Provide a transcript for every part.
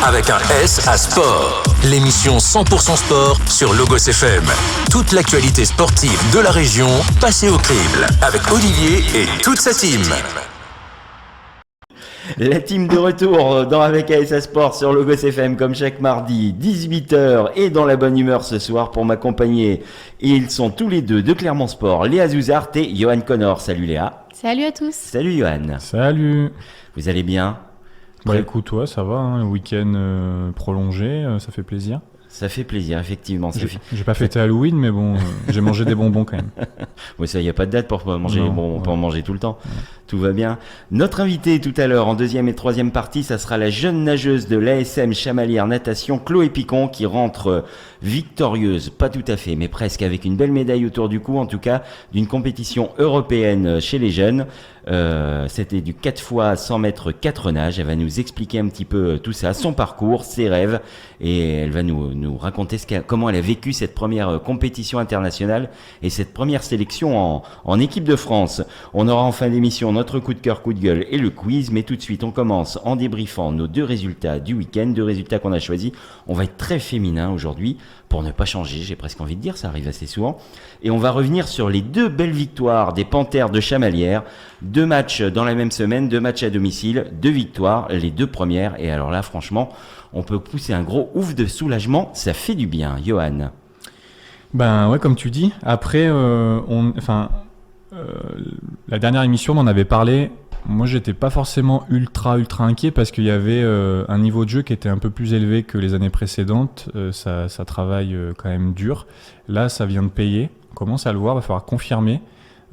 avec un S à sport. L'émission 100% sport sur Logos FM. Toute l'actualité sportive de la région passée au crible avec Olivier et toute sa team. La team de retour dans Avec ASA Sport sur Logos FM comme chaque mardi 18h et dans la bonne humeur ce soir pour m'accompagner. Ils sont tous les deux de Clermont Sport, Léa Zouzart et Johan Connor. Salut Léa. Salut à tous. Salut Johan. Salut. Vous allez bien? Bah écoute, ouais, ça va, hein, le week-end prolongé, ça fait plaisir. Ça fait plaisir, effectivement. J'ai pas fêté Halloween, mais bon, j'ai mangé des bonbons quand même. Oui, ça, il n'y a pas de date pour manger les bonbons, on peut en manger tout le temps. Ouais. Tout va bien. Notre invité tout à l'heure, en deuxième et troisième partie, ça sera la jeune nageuse de l'ASM Chamalières Natation, Chloé Picon, qui rentre victorieuse, pas tout à fait, mais presque, avec une belle médaille autour du cou, en tout cas, d'une compétition européenne chez les jeunes. C'était du 4 fois 100 mètres 4 nages. Elle va nous expliquer un petit peu tout ça, son parcours, ses rêves, et elle va nous raconter comment elle a vécu cette première compétition internationale et cette première sélection en équipe de France. On aura en fin d'émission notre coup de cœur, coup de gueule et le quiz, mais tout de suite on commence en débriefant nos deux résultats du week-end, deux résultats qu'on a choisis. On va être très féminin aujourd'hui pour ne pas changer, j'ai presque envie de dire, ça arrive assez souvent. Et on va revenir sur les deux belles victoires des Panthères de Chamalières. 2 matchs dans la même semaine, 2 matchs à domicile, 2 victoires, les 2 premières. Et alors là, franchement, on peut pousser un gros ouf de soulagement, ça fait du bien. Johan. Ben ouais, comme tu dis. Après, la dernière émission, on en avait parlé. Moi, j'étais pas forcément ultra inquiet parce qu'il y avait un niveau de jeu qui était un peu plus élevé que les années précédentes. Ça travaille quand même dur. Là, ça vient de payer. On commence à le voir, il va falloir confirmer.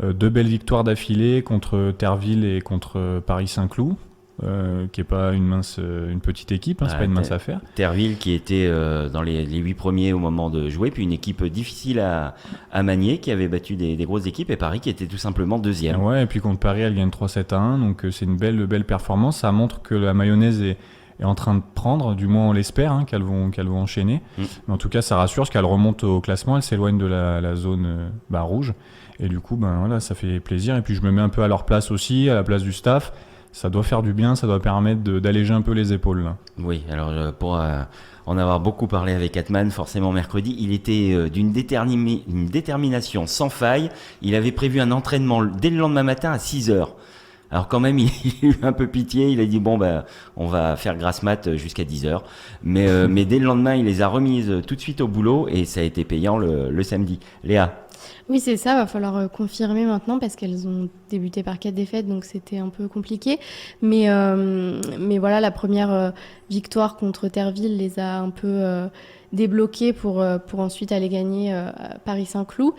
2 belles victoires d'affilée contre Terville et contre Paris-Saint-Cloud, qui est pas une petite équipe, c'est pas une mince affaire. Terville qui était dans les 8 premiers au moment de jouer, puis une équipe difficile à manier, qui avait battu des grosses équipes, et Paris qui était tout simplement deuxième. Ouais, et puis contre Paris, elle gagne 3-7-1, donc c'est une belle performance. Ça montre que la mayonnaise est en train de prendre, du moins on l'espère, qu'elles vont enchaîner. Mais en tout cas, ça rassure, parce qu'elle remonte au classement, elle s'éloigne de la zone rouge. Et du coup, voilà, ça fait plaisir. Et puis je me mets un peu à leur place aussi, à la place du staff. Ça doit faire du bien, ça doit permettre d'alléger un peu les épaules. Là. Oui, alors pour en avoir beaucoup parlé avec Atman, forcément mercredi, il était d'une détermination sans faille. Il avait prévu un entraînement dès le lendemain matin à 6h. Alors quand même, il a eu un peu pitié, il a dit on va faire grasse mat jusqu'à 10h. Mais dès le lendemain, il les a remises tout de suite au boulot et ça a été payant le samedi. Léa? Oui, c'est ça, va falloir confirmer maintenant parce qu'elles ont débuté par 4 défaites, donc c'était un peu compliqué. Mais voilà, la première victoire contre Terville les a un peu débloquées pour ensuite aller gagner Paris-Saint-Cloud.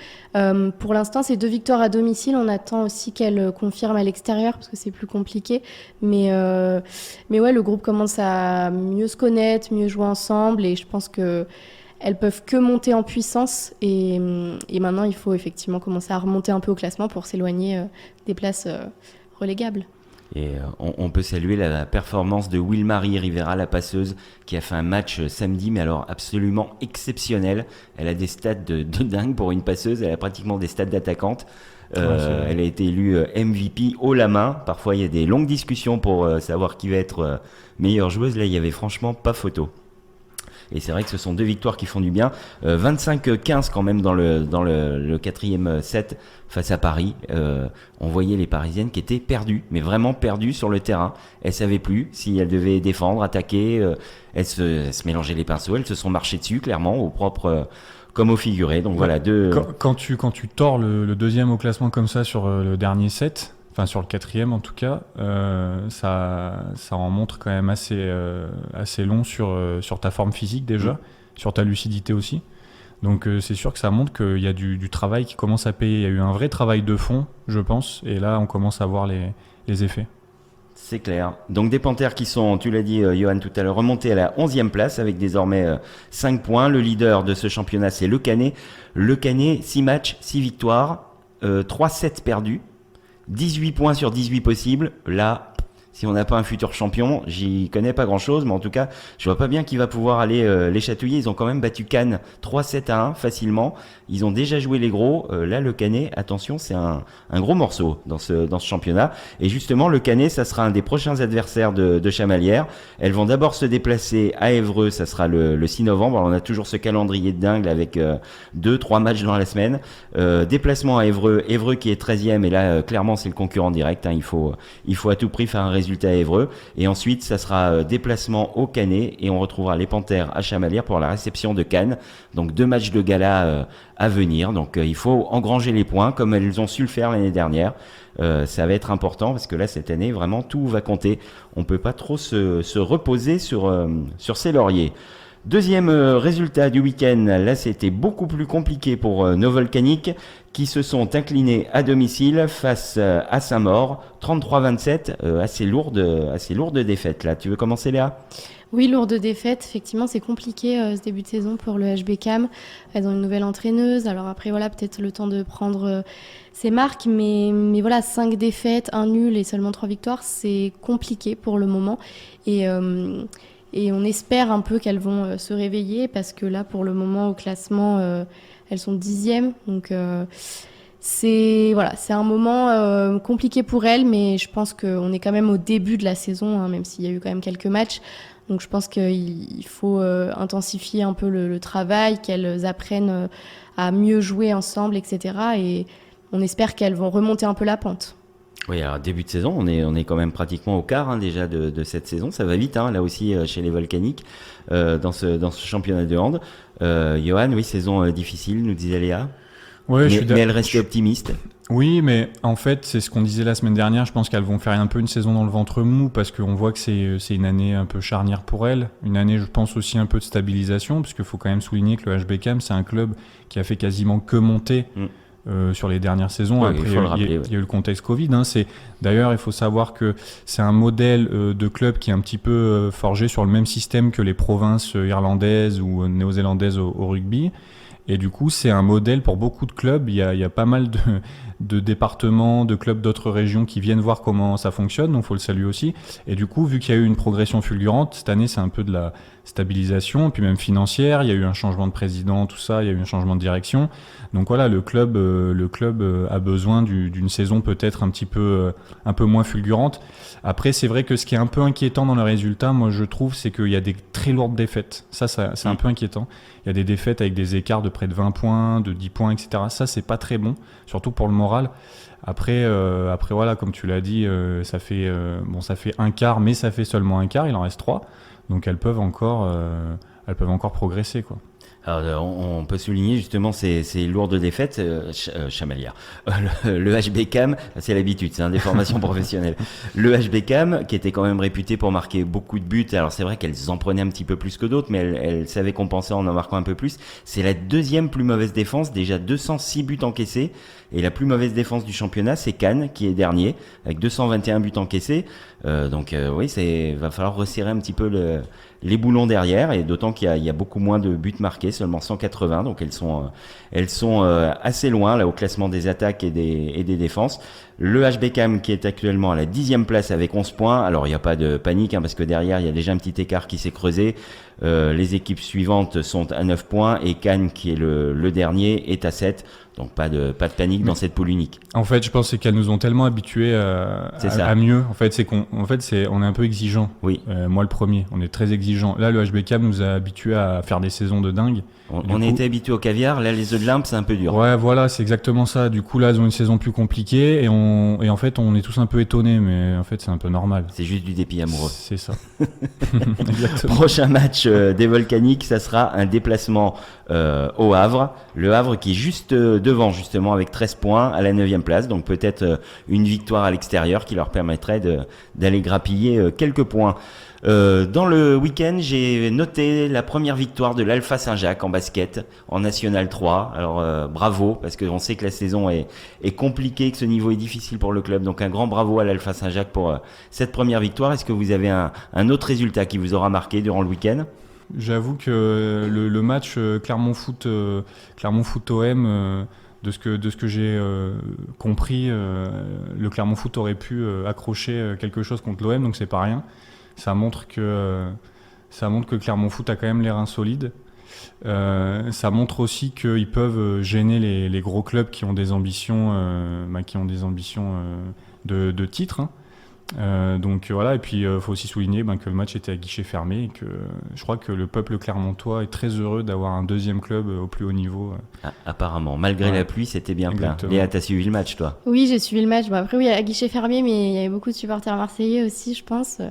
Pour l'instant, c'est 2 victoires à domicile. On attend aussi qu'elles confirment à l'extérieur parce que c'est plus compliqué. Mais ouais, le groupe commence à mieux se connaître, mieux jouer ensemble et je pense que elles peuvent que monter en puissance et maintenant il faut effectivement commencer à remonter un peu au classement pour s'éloigner des places relégables. Et on peut saluer la performance de Will-Marie Rivera, la passeuse, qui a fait un match samedi, mais alors absolument exceptionnel. Elle a des stats de dingue pour une passeuse, elle a pratiquement des stats d'attaquante. Elle a été élue MVP haut la main. Parfois il y a des longues discussions pour savoir qui va être meilleure joueuse. Là il y avait franchement pas photo. Et c'est vrai que ce sont 2 victoires qui font du bien. 25-15 quand même dans le 4e set face à Paris. On voyait les Parisiennes qui étaient perdues, mais vraiment perdues sur le terrain. Elles savaient plus si elles devaient défendre, attaquer. Elles se mélangeaient les pinceaux. Elles se sont marchées dessus, clairement, au propre comme au figuré. Donc voilà, Quand tu tords le deuxième au classement comme ça sur le dernier set, enfin sur le 4e en tout cas, ça en montre quand même assez long sur ta forme physique déjà, sur ta lucidité aussi. Donc c'est sûr que ça montre qu'il y a du travail qui commence à payer. Il y a eu un vrai travail de fond, je pense, et là on commence à voir les effets. C'est clair. Donc des Panthères qui sont, tu l'as dit Johan tout à l'heure, remontés à la 11e place avec désormais 5 points. Le leader de ce championnat, c'est Le Canet. Le Canet, 6 matchs, 6 victoires, 3 sets perdus. 18 points sur 18 possibles. Là, si on n'a pas un futur champion, j'y connais pas grand-chose, mais en tout cas, je vois pas bien qui va pouvoir aller les chatouiller. Ils ont quand même battu Cannes 3-7-1 facilement. Ils ont déjà joué les gros. Là, le Canet, attention, c'est un gros morceau dans ce championnat. Et justement, le Canet, ça sera un des prochains adversaires de Chamalières. Elles vont d'abord se déplacer à Évreux, ça sera le 6 novembre. Alors, on a toujours ce calendrier de dingue avec 2-3 matchs dans la semaine. Déplacement à Évreux qui est 13e, et là, clairement, c'est le concurrent direct. Hein. Il faut à tout prix faire un résultat à Évreux. Et ensuite, ça sera déplacement au Canet, et on retrouvera les Panthères à Chamalières pour la réception de Cannes. Donc 2 matchs de gala à venir. Donc il faut engranger les points comme elles ont su le faire l'année dernière. Ça va être important parce que là, cette année, vraiment, tout va compter. On peut pas trop se reposer sur ses lauriers. Deuxième résultat du week-end, là c'était beaucoup plus compliqué pour nos Volcaniques qui se sont inclinés à domicile face à Saint-Maur, 33-27, assez lourde défaite là. Tu veux commencer, Léa ? Oui, lourde défaite. Effectivement, c'est compliqué ce début de saison pour le HBCAM. Elles ont une nouvelle entraîneuse. Alors après, voilà, peut-être le temps de prendre ses marques. Mais voilà, 5 défaites, 1 nul et seulement 3 victoires, c'est compliqué pour le moment. Et on espère un peu qu'elles vont se réveiller parce que là, pour le moment, au classement, elles sont 10e. Donc c'est un moment compliqué pour elles. Mais je pense qu'on est quand même au début de la saison, hein, même s'il y a eu quand même quelques matchs. Donc je pense qu'il faut intensifier un peu le travail, qu'elles apprennent à mieux jouer ensemble, etc. Et on espère qu'elles vont remonter un peu la pente. Oui, alors début de saison, on est quand même pratiquement au quart déjà de cette saison. Ça va vite, hein, là aussi chez les Volcaniques, dans ce championnat de hand. Johan, oui, saison difficile, nous disait Léa. Ouais, mais elle reste optimiste. Oui, mais en fait, c'est ce qu'on disait la semaine dernière. Je pense qu'elles vont faire un peu une saison dans le ventre mou parce qu'on voit que c'est une année un peu charnière pour elles. Une année, je pense, aussi un peu de stabilisation parce qu'il faut quand même souligner que le HBCAM, c'est un club qui a fait quasiment que monter sur les dernières saisons. Oui, après, il y a eu le contexte Covid. Hein. D'ailleurs, il faut savoir que c'est un modèle de club qui est un petit peu forgé sur le même système que les provinces irlandaises ou néo-zélandaises au rugby. Et du coup, c'est un modèle pour beaucoup de clubs. Il y a pas mal de départements, de clubs d'autres régions qui viennent voir comment ça fonctionne, donc il faut le saluer aussi. Et du coup, vu qu'il y a eu une progression fulgurante, cette année, c'est un peu de la stabilisation, puis même financière. Il y a eu un changement de président, tout ça, il y a eu un changement de direction. Donc voilà, le club a besoin d'une saison peut-être un peu moins fulgurante. Après, c'est vrai que ce qui est un peu inquiétant dans le résultat, moi je trouve, c'est qu'il y a des très lourdes défaites. Ça c'est un peu inquiétant. Il y a des défaites avec des écarts de près de 20 points, de 10 points, etc. Ça, c'est pas très bon, surtout pour le moral. Après voilà, comme tu l'as dit, ça fait un quart, mais ça fait seulement un quart, il en reste 3. Donc elles peuvent encore progresser, quoi. Alors, on peut souligner justement ces lourdes défaites, Chamalières. Le HBCAM, c'est l'habitude, c'est des formations professionnelles. Le HBCAM, qui était quand même réputé pour marquer beaucoup de buts, alors c'est vrai qu'elles en prenaient un petit peu plus que d'autres, mais elles savaient compenser en marquant un peu plus. C'est la deuxième plus mauvaise défense, déjà 206 buts encaissés, et la plus mauvaise défense du championnat, c'est Cannes, qui est dernier, avec 221 buts encaissés. Donc oui, va falloir resserrer un petit peu les boulons derrière, et d'autant qu'il y a beaucoup moins de buts marqués, seulement 180, donc elles sont assez loin là au classement des attaques et des défenses. Le HBCAM qui est actuellement à la 10e place avec 11 points. Alors il n'y a pas de panique, hein, parce que derrière il y a déjà un petit écart qui s'est creusé. Les équipes suivantes sont à 9 points et Cannes, qui est le dernier, est à 7. Donc pas de panique dans cette poule unique. En fait, je pense qu'elles nous ont tellement habitués à mieux. En fait, on est un peu exigeant. Oui. Moi le premier, on est très exigeant. Là, le HBCAM nous a habitués à faire des saisons de dingue. On était habitués au caviar. Là, les œufs de limpe, c'est un peu dur. Ouais, voilà, c'est exactement ça. Du coup, là, elles ont une saison plus compliquée et en fait, on est tous un peu étonnés, mais en fait, c'est un peu normal. C'est juste du dépit amoureux. C'est ça. Exactement. Prochain match des Volcaniques, ça sera un déplacement au Havre. Le Havre qui est juste devant, justement, avec 13 points à la 9e place. Donc peut-être une victoire à l'extérieur qui leur permettrait d'aller grappiller quelques points. Dans le week-end, j'ai noté la première victoire de l'Alpha Saint-Jacques en basket, en National 3. Alors bravo, parce qu'on sait que la saison est compliquée, que ce niveau est difficile pour le club. Donc un grand bravo à l'Alpha Saint-Jacques pour cette première victoire. Est-ce que vous avez un autre résultat qui vous aura marqué durant le week-end ? J'avoue que le match Clermont Foot OM de ce que j'ai compris, le Clermont Foot aurait pu accrocher quelque chose contre l'OM, donc c'est pas rien. Ça montre que Clermont Foot a quand même les reins solides. Ça montre aussi qu'ils peuvent gêner les gros clubs qui ont des ambitions, de titre. Hein. Donc voilà, et puis faut aussi souligner que le match était à guichet fermé et que je crois que le peuple clermontois est très heureux d'avoir un deuxième club au plus haut niveau. Apparemment, malgré la pluie, c'était bien plein. Léa, t'as suivi le match, toi? Oui, j'ai suivi le match. Bon, après, oui, à guichet fermé, mais il y avait beaucoup de supporters marseillais aussi, je pense.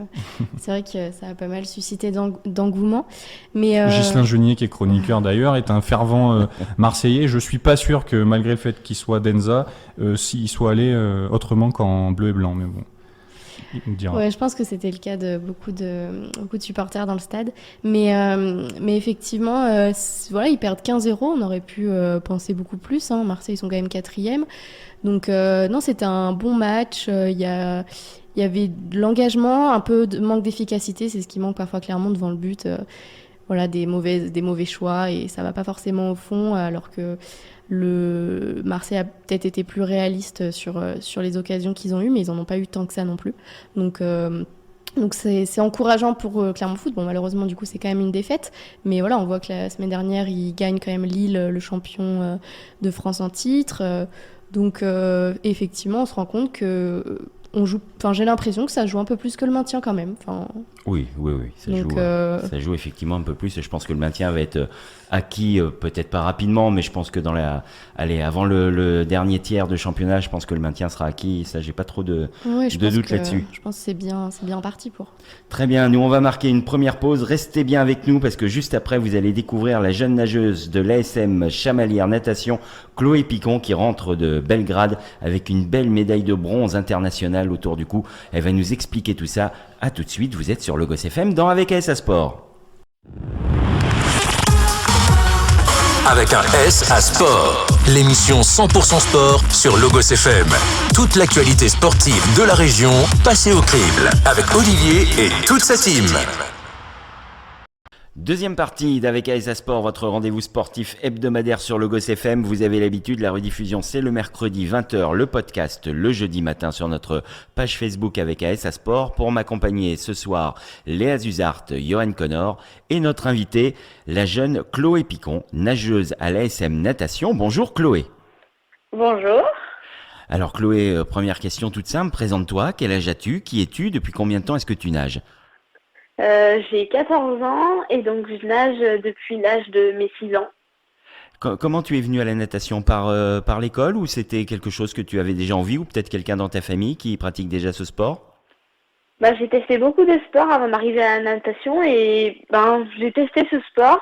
C'est vrai que ça a pas mal suscité d'engouement. Mais Ghislain Jeunier, qui est chroniqueur d'ailleurs, est un fervent marseillais. Je suis pas sûr que malgré le fait qu'il soit d'Enza, s'il soit allé autrement qu'en bleu et blanc, mais bon. Ouais, je pense que c'était le cas de beaucoup de supporters dans le stade. Mais effectivement, voilà, ils perdent 15-0. On aurait pu penser beaucoup plus. Hein. Marseille, ils sont quand même 4e. Donc, non, c'était un bon match. Il y avait de l'engagement, un peu de manque d'efficacité. C'est ce qui manque parfois clairement devant le but. Voilà, des mauvais choix. Et ça va pas forcément au fond, alors que le Marseille a peut-être été plus réaliste sur les occasions qu'ils ont eues, mais ils n'en ont pas eu tant que ça non plus. Donc c'est encourageant pour Clermont Foot. Bon, malheureusement, du coup, c'est quand même une défaite. Mais voilà, on voit que la semaine dernière, ils gagnent quand même Lille, le champion de France en titre. Donc effectivement, on se rend compte que j'ai l'impression que ça joue un peu plus que le maintien quand même. Oui, ça joue effectivement un peu plus et je pense que le maintien va être acquis, peut-être pas rapidement, mais je pense que avant le dernier tiers de championnat, je pense que le maintien sera acquis. Ça, j'ai pas trop de doute là-dessus. Je pense que c'est bien parti pour. Très bien, nous on va marquer une première pause. Restez bien avec nous parce que juste après, vous allez découvrir la jeune nageuse de l'ASM Chamalières Natation, Chloé Picon, qui rentre de Belgrade avec une belle médaille de bronze internationale autour du cou. Elle va nous expliquer tout ça. À tout de suite, vous êtes sur Logos FM dans Avec AS à Sport. Avec un S à Sport, l'émission 100% sport sur Logos FM. Toute l'actualité sportive de la région passée au crible avec Olivier et toute sa team. Deuxième partie d'Avec AS Sport, votre rendez-vous sportif hebdomadaire sur Logos FM. Vous avez l'habitude, la rediffusion c'est le mercredi 20h, le podcast le jeudi matin sur notre page Facebook Avec AS Sport. Pour m'accompagner ce soir, Léa Zuzart, Johan Connor et notre invitée, la jeune Chloé Picon, nageuse à l'ASM Natation. Bonjour Chloé. Bonjour. Alors Chloé, première question toute simple, présente-toi, quel âge as-tu, qui es-tu, depuis combien de temps est-ce que tu nages ? J'ai 14 ans et donc je nage depuis l'âge de mes 6 ans. Comment tu es venue à la natation par l'école ou c'était quelque chose que tu avais déjà envie ou peut-être quelqu'un dans ta famille qui pratique déjà ce sport ? J'ai testé beaucoup de sports avant d'arriver à la natation et j'ai testé ce sport.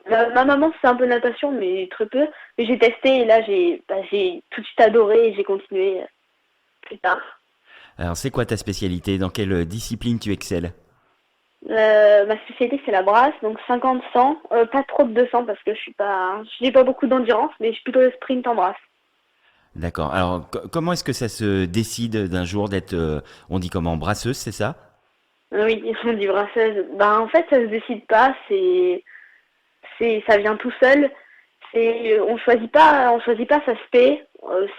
Ma maman c'est un peu natation mais très peu. Mais j'ai testé et là j'ai tout de suite adoré et j'ai continué plus tard. Alors c'est quoi ta spécialité ? Dans quelle discipline tu excelles ? Ma spécialité c'est la brasse, donc 50-100, pas trop de 200 parce que j'ai pas beaucoup d'endurance, mais je suis plutôt le sprint en brasse. D'accord. Alors comment est-ce que ça se décide d'un jour d'être, on dit comment, brasseuse, c'est ça ? Oui, on dit brasseuse. En fait ça se décide pas, ça vient tout seul. On choisit pas, ça se fait.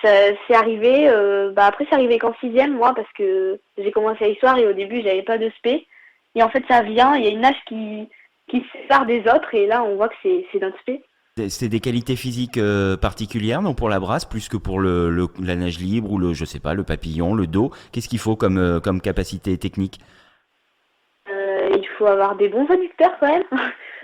C'est arrivé. Après c'est arrivé qu'en 6e moi parce que j'ai commencé à l'histoire et au début j'avais pas de spé. Et en fait, ça vient, il y a une nage qui se sépare des autres, et là, on voit que c'est notre spé. C'est des qualités physiques particulières, non, pour la brasse, plus que pour la nage libre ou le papillon, le dos. Qu'est-ce qu'il faut comme capacité technique ? Il faut avoir des bons adducteurs, quand même.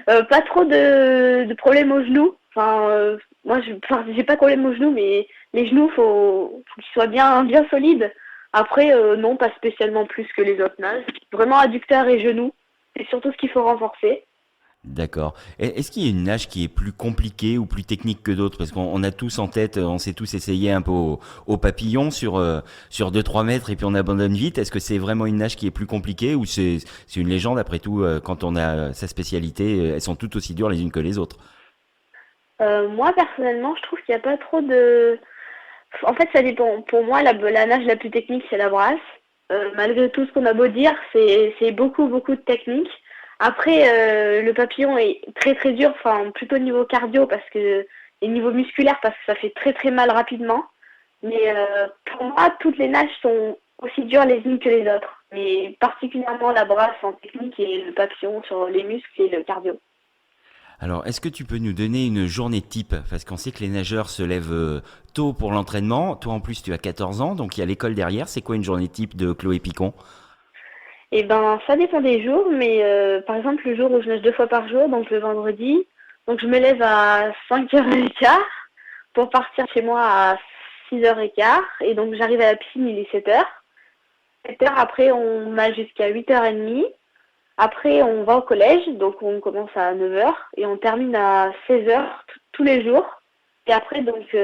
Pas trop de problèmes aux genoux. Moi, j'ai pas de problème aux genoux, mais les genoux, faut qu'ils soient bien solides. Après, non, pas spécialement plus que les autres nages. Vraiment adducteurs et genoux, c'est surtout ce qu'il faut renforcer. D'accord. Est-ce qu'il y a une nage qui est plus compliquée ou plus technique que d'autres ? Parce qu'on a tous en tête, on s'est tous essayé un peu au papillon sur 2-3 mètres et puis on abandonne vite. Est-ce que c'est vraiment une nage qui est plus compliquée ou c'est une légende après tout, quand on a sa spécialité, elles sont toutes aussi dures les unes que les autres ? Moi, personnellement, je trouve qu'il n'y a pas trop de... En fait, ça dépend. Pour moi, la nage la plus technique, c'est la brasse. Malgré tout ce qu'on a beau dire, c'est beaucoup de technique. Après, le papillon est très très dur, plutôt niveau cardio, parce que et niveau musculaire parce que ça fait très très mal rapidement. Mais pour moi, toutes les nages sont aussi dures les unes que les autres. Mais particulièrement la brasse en technique et le papillon sur les muscles et le cardio. Alors, est-ce que tu peux nous donner une journée type? Parce qu'on sait que les nageurs se lèvent tôt pour l'entraînement. Toi, en plus, tu as 14 ans, donc il y a l'école derrière. C'est quoi une journée type de Chloé Picon? Eh ben, ça dépend des jours, mais par exemple, le jour où je nage 2 fois par jour, donc le vendredi, donc je me lève à 5h15 pour partir chez moi à 6h15, et donc j'arrive à la piscine, il est 7h. 7h, après, on nage jusqu'à 8h30. Après, on va au collège, donc on commence à 9h, et on termine à 16h tous les jours. Et après, donc,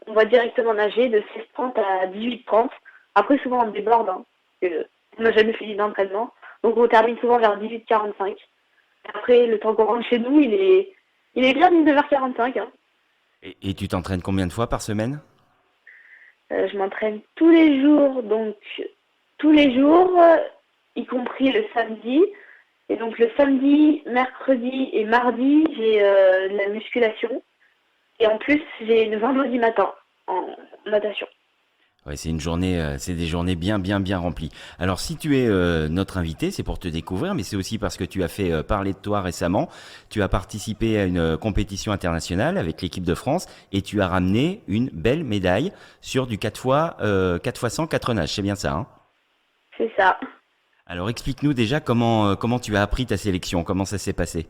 on va directement nager de 16h30 à 18h30. Après, souvent, on déborde, hein, parce que on n'a jamais fini d'entraînement. Donc on termine souvent vers 18h45. Après, le temps qu'on rentre chez nous, il est bien 19h45. Hein. Et tu t'entraînes combien de fois par semaine? Je m'entraîne tous les jours, donc y compris le samedi. Et donc le samedi, mercredi et mardi, j'ai de la musculation. Et en plus, j'ai le vendredi matin en natation. Ouais, c'est des journées bien remplies. Alors, si tu es notre invité, c'est pour te découvrir, mais c'est aussi parce que tu as fait parler de toi récemment. Tu as participé à une compétition internationale avec l'équipe de France et tu as ramené une belle médaille sur du 4x100 4 nages. C'est bien ça, hein? C'est ça. Alors, explique-nous déjà comment tu as appris ta sélection, comment ça s'est passé.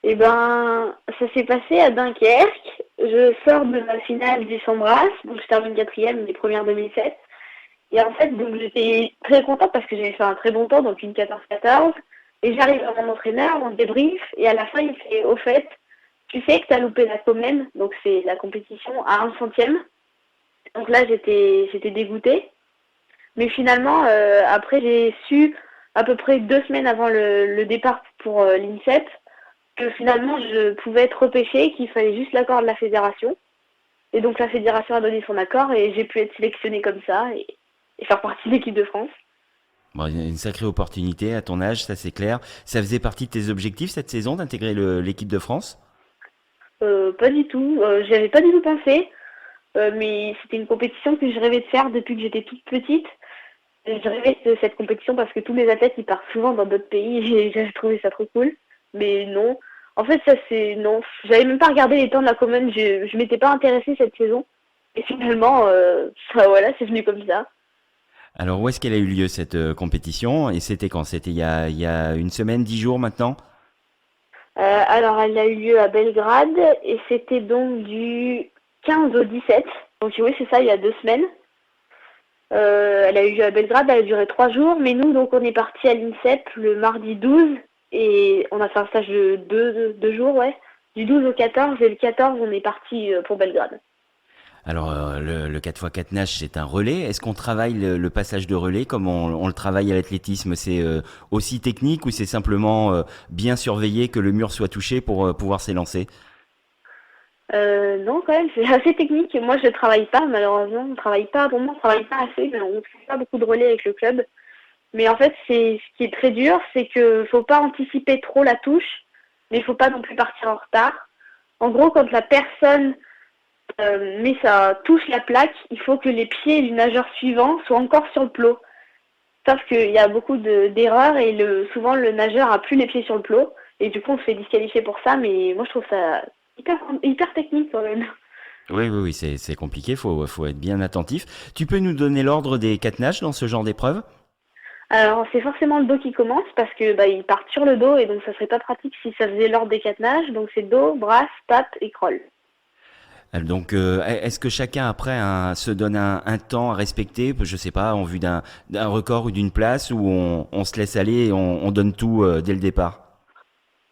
Eh ben, ça s'est passé à Dunkerque. Je sors de la finale du 100 brasses, donc je termine 4e, les premières 2007. Et en fait, donc j'étais très contente parce que j'avais fait un très bon temps, donc une 14-14. Et j'arrive à mon entraîneur, on débrief, et à la fin, il me fait, au fait, tu sais que tu as loupé la Comène, donc c'est la compétition à 1/100e. Donc là, j'étais dégoûtée. Mais finalement, après, j'ai su à peu près 2 semaines avant le départ pour l'INSEP, que finalement je pouvais être repêchée, qu'il fallait juste l'accord de la fédération. Et donc la fédération a donné son accord et j'ai pu être sélectionnée comme ça et faire partie de l'équipe de France. Bon, une sacrée opportunité à ton âge, ça c'est clair. Ça faisait partie de tes objectifs cette saison d'intégrer l'équipe de France? Pas du tout, j'y avais pas du tout pensé, mais c'était une compétition que je rêvais de faire depuis que j'étais toute petite. Je rêvais de cette compétition parce que tous les athlètes ils partent souvent dans d'autres pays et j'avais trouvé ça trop cool. Mais non. En fait, non. J'avais même pas regardé les temps de la Common. Je m'étais pas intéressée cette saison. Et finalement, voilà, c'est venu comme ça. Alors, où est-ce qu'elle a eu lieu cette compétition? Et c'était quand? C'était il y a une semaine, 10 jours maintenant? Alors, elle a eu lieu à Belgrade. Et c'était donc du 15 au 17. Donc oui, c'est ça, il y a 2 semaines. Elle a eu lieu à Belgrade. Elle a duré 3 jours. Mais nous, donc, on est parti à l'INSEP le mardi 12. Et on a fait un stage de 2 jours, ouais. Du 12 au 14, et le 14, on est parti pour Belgrade. Alors, le 4x4 nage, c'est un relais. Est-ce qu'on travaille le passage de relais comme on le travaille à l'athlétisme? C'est aussi technique ou c'est simplement bien surveiller que le mur soit touché pour pouvoir s'élancer? Non, quand même, c'est assez technique. Moi, je ne travaille pas, malheureusement. On travaille pas, pour moi, on ne travaille pas assez, mais on ne fait pas beaucoup de relais avec le club. Mais en fait, ce qui est très dur, c'est qu'il ne faut pas anticiper trop la touche, mais il ne faut pas non plus partir en retard. En gros, quand la personne touche la plaque, il faut que les pieds du nageur suivant soient encore sur le plot. Sauf qu'il y a beaucoup d'erreurs et souvent le nageur a plus les pieds sur le plot. Et du coup, on se fait disqualifier pour ça, mais moi, je trouve ça hyper technique quand même. Oui, c'est compliqué, faut être bien attentif. Tu peux nous donner l'ordre des 4 nages dans ce genre d'épreuve? Alors, c'est forcément le dos qui commence parce que ils partent sur le dos et donc ça serait pas pratique si ça faisait l'ordre des 4 nages. Donc, c'est dos, brasse, patte et crawl. Donc, est-ce que chacun après se donne un temps à respecter, je sais pas, en vue d'un record ou d'une place, ou on se laisse aller et on donne tout dès le départ?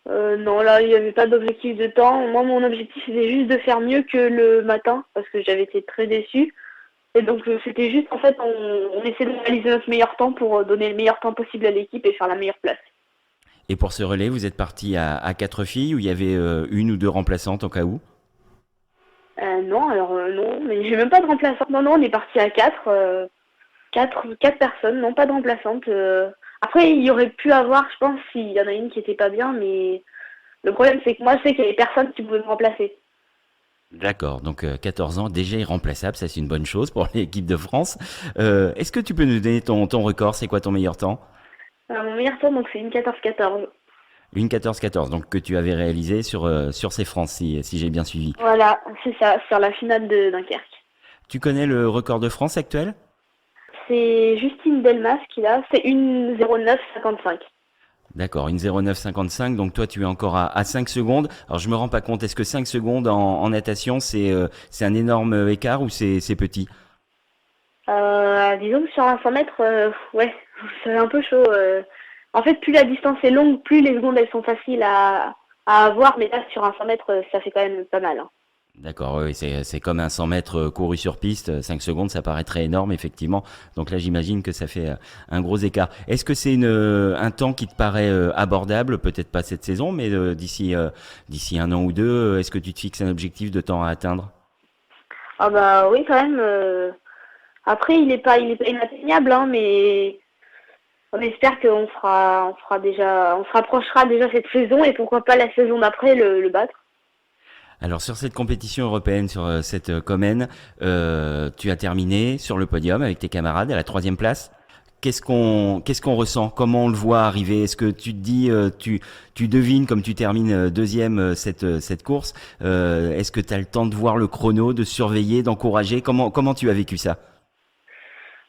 Non, là, il n'y avait pas d'objectif de temps. Moi, mon objectif, c'était juste de faire mieux que le matin parce que j'avais été très déçue. Et donc, c'était juste, en fait, on essaie de réaliser notre meilleur temps pour donner le meilleur temps possible à l'équipe et faire la meilleure place. Et pour ce relais, vous êtes parti à 4 filles ou il y avait une ou deux remplaçantes au cas où? Non, alors non, mais j'ai même pas de remplaçante. Non, on est parti à 4. 4 personnes, non, pas de remplaçante. Après, il y aurait pu avoir, je pense, s'il y en a une qui était pas bien, mais le problème, c'est que moi, je sais qu'il y avait personne qui pouvait me remplacer. D'accord, donc 14 ans, déjà irremplaçable, ça c'est une bonne chose pour l'équipe de France. Est-ce que tu peux nous donner ton record? C'est quoi ton meilleur temps? Mon meilleur temps, donc, c'est une 14-14. Une 14-14, donc que tu avais réalisé sur ces France, si j'ai bien suivi. Voilà, c'est ça, sur la finale de Dunkerque. Tu connais le record de France actuel? C'est Justine Delmas qui l'a, c'est une 09-55. D'accord, une 09,55, donc toi tu es encore à 5 secondes. Alors je me rends pas compte, est-ce que 5 secondes en natation c'est un énorme écart ou c'est petit? Disons que sur un 100 mètres, ouais, c'est un peu chaud. En fait, plus la distance est longue, plus les secondes elles sont faciles à avoir, mais là sur un 100 mètres, ça fait quand même pas mal, hein. D'accord, oui, c'est comme un 100 mètres couru sur piste, 5 secondes ça paraîtrait énorme effectivement. Donc là j'imagine que ça fait un gros écart. Est-ce que c'est un temps qui te paraît abordable, peut-être pas cette saison, mais d'ici un an ou deux, est-ce que tu te fixes un objectif de temps à atteindre? Ah bah oui, quand même. Après, il est pas inatteignable, hein, mais on espère on se rapprochera déjà cette saison et pourquoi pas la saison d'après le battre. Alors sur cette compétition européenne, sur cette Comène, tu as terminé sur le podium avec tes camarades à la 3e place. Qu'est-ce qu'on ressent? Comment on le voit arriver? Est-ce que tu te dis, tu devines comme tu termines deuxième cette course? Est-ce que tu as le temps de voir le chrono, de surveiller, d'encourager? Comment tu as vécu ça?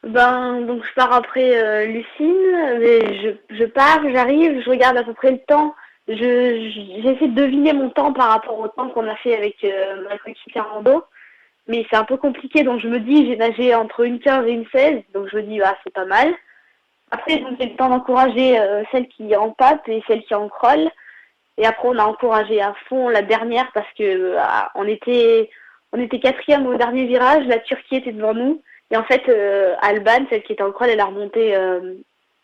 Ben, donc je pars après Lucine, mais je pars, j'arrive, je regarde à peu près le temps. J'essaie de deviner mon temps par rapport au temps qu'on a fait avec ma coéquipière en dos. Mais c'est un peu compliqué, donc je me dis, j'ai nagé entre une 15 et une 16, donc je me dis, bah, c'est pas mal. Après, donc, j'ai le temps d'encourager celle qui est en pape et celle qui est en crawl. Et après, on a encouragé à fond la dernière parce que on était quatrième au dernier virage, la Turquie était devant nous. Et en fait, Alban, celle qui était en crawl, elle a remonté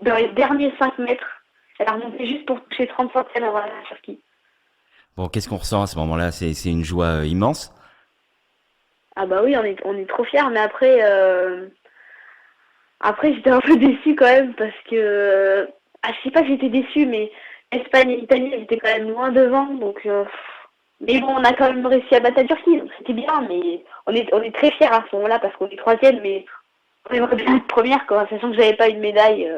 dans les derniers 5 mètres. Elle a remonté juste pour toucher 30 centièmes avant la Turquie. Bon, qu'est-ce qu'on ressent à ce moment-là? C'est une joie immense. Ah bah oui, on est trop fiers, mais après j'étais un peu déçue quand même parce que je sais pas que j'étais déçue, mais Espagne et Italie elles étaient quand même loin devant, donc mais bon, on a quand même réussi à battre la Turquie, donc c'était bien, mais on est très fiers à ce moment-là parce qu'on est troisième, mais on aimerait bien être première, quoi, sachant que j'avais pas une médaille.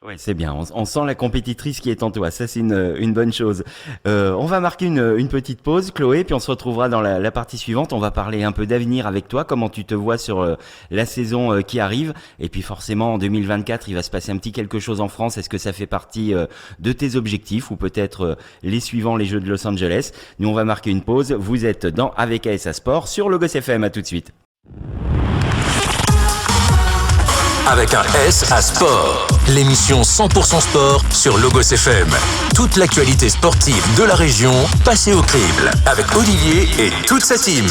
Ouais, c'est bien. On sent la compétitrice qui est en toi. Ça, c'est une bonne chose. On va marquer une petite pause, Chloé, puis on se retrouvera dans la partie suivante. On va parler un peu d'avenir avec toi, comment tu te vois sur la saison qui arrive. Et puis forcément, en 2024, il va se passer un petit quelque chose en France. Est-ce que ça fait partie de tes objectifs ou peut-être les suivants, les Jeux de Los Angeles? Nous, on va marquer une pause. Vous êtes dans Avec ASA Sport sur Logos FM. À tout de suite. Avec un S à sport. L'émission 100% sport sur Logos FM. Toute l'actualité sportive de la région passée au crible. Avec Olivier et toute sa team.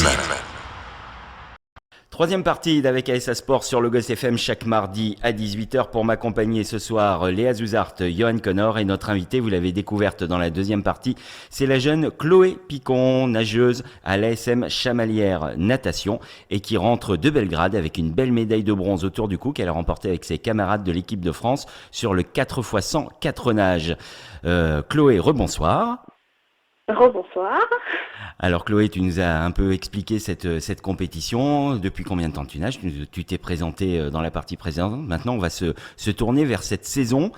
Troisième partie d'Avec ASA Sport sur Logos FM chaque mardi à 18h pour m'accompagner ce soir Léa Zouzart, Johan Connor et notre invitée, vous l'avez découverte dans la deuxième partie, c'est la jeune Chloé Picon, nageuse à l'ASM Chamalières Natation et qui rentre de Belgrade avec une belle médaille de bronze autour du cou qu'elle a remportée avec ses camarades de l'équipe de France sur le 4x100 4 nages. Chloé, rebonsoir. Rebonsoir. Alors Chloé, tu nous as un peu expliqué cette compétition. Depuis combien de temps tu nages? Tu t'es présenté dans la partie précédente. Maintenant, on va se tourner vers cette saison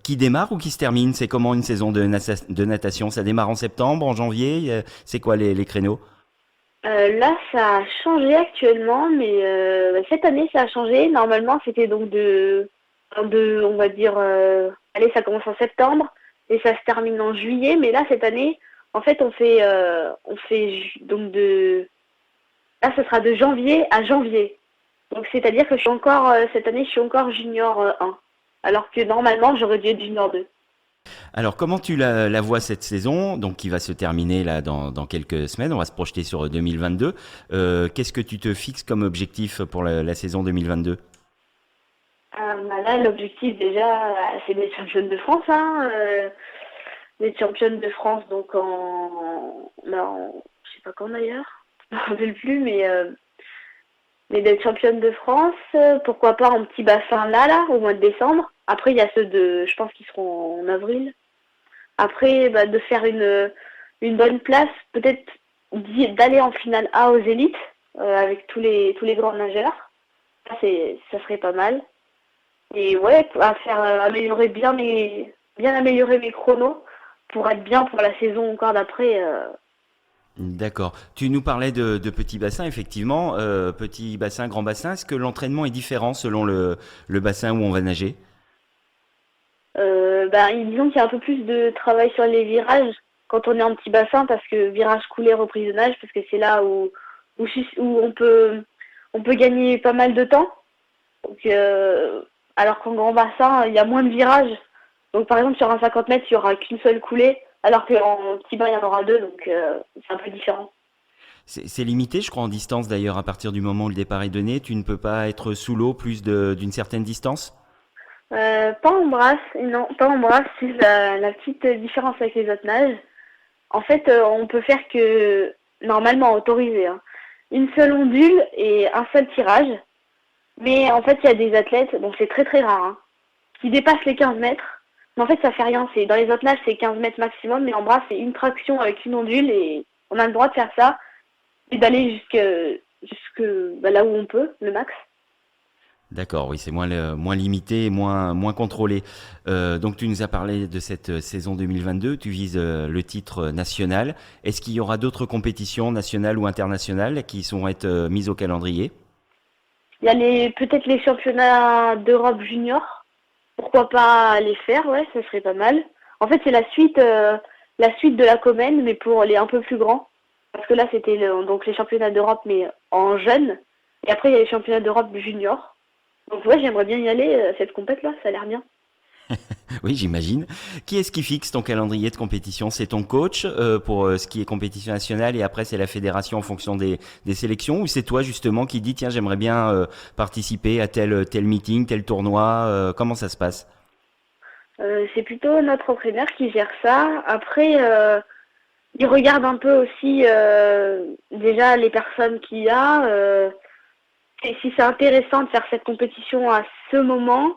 qui démarre ou qui se termine. C'est comment une saison de natation? Ça démarre en septembre, en janvier? C'est quoi les créneaux? Là, ça a changé actuellement, mais cette année, ça a changé. Normalement, c'était donc on va dire, allez, ça commence en septembre et ça se termine en juillet. Mais là, cette année, en fait, on fait donc là, ce sera de janvier à janvier. Donc, c'est-à-dire que cette année, je suis encore junior 1. Alors que normalement, j'aurais dû être junior 2. Alors, comment tu la vois cette saison, donc qui va se terminer là dans quelques semaines? On va se projeter sur 2022. Qu'est-ce que tu te fixes comme objectif pour la saison 2022? Là, l'objectif déjà, c'est d'être championne de France, hein. D'être championne de France, donc je sais pas quand d'ailleurs, je me rappelle plus, mais d'être championne de France, pourquoi pas en petit bassin là, au mois de décembre. Après, il y a ceux je pense qu'ils seront en avril. Après, de faire une bonne place, peut-être d'aller en finale A aux élites avec tous les grands nageurs. Ça serait pas mal. Et ouais, à faire améliorer bien améliorer mes chronos pour être bien pour la saison encore d'après. D'accord. Tu nous parlais de petits bassins, effectivement. Petit bassin, grand bassin. Est-ce que l'entraînement est différent selon le bassin où on va nager? Disons qu'il y a un peu plus de travail sur les virages quand on est en petit bassin parce que virage coulé, reprise de nage, parce que c'est là où on peut gagner pas mal de temps. Donc, alors qu'en grand bassin, il y a moins de virages. Donc par exemple sur un 50 mètres, il n'y aura qu'une seule coulée, alors qu'en petit bain, il y en aura deux, donc c'est un peu différent. C'est limité, je crois, en distance d'ailleurs, à partir du moment où le départ est donné. Tu ne peux pas être sous l'eau plus d'une certaine distance? Pas en brasse, non, pas en brasse, c'est la petite différence avec les autres nages. En fait, on peut faire que, normalement autorisé, hein, une seule ondule et un seul tirage. Mais en fait, il y a des athlètes, bon c'est très très rare, hein, qui dépassent les 15 mètres. Mais en fait, ça fait rien. Dans les autres nages, c'est 15 mètres maximum, mais en brasse, c'est une traction avec une ondule et on a le droit de faire ça et d'aller jusque là où on peut, le max. D'accord, oui, c'est moins limité, moins contrôlé. Donc tu nous as parlé de cette saison 2022, tu vises le titre national. Est-ce qu'il y aura d'autres compétitions nationales ou internationales qui sont être mises au calendrier? Il y a peut-être les championnats d'Europe junior. Pourquoi pas les faire, ouais, ça serait pas mal. En fait, c'est la suite de la Comène, mais pour les un peu plus grands. Parce que là, c'était donc les championnats d'Europe, mais en jeunes. Et après, il y a les championnats d'Europe junior. Donc ouais, j'aimerais bien y aller, cette compète-là, ça a l'air bien. Oui, j'imagine. Qui est-ce qui fixe ton calendrier de compétition? C'est ton coach pour ce qui est compétition nationale et après c'est la fédération en fonction des sélections, ou c'est toi justement qui dis tiens j'aimerais bien participer à tel meeting, tel tournoi, comment ça se passe? C'est plutôt notre entraîneur qui gère ça. Après, il regarde un peu aussi déjà les personnes qu'il y a. Et si c'est intéressant de faire cette compétition à ce moment.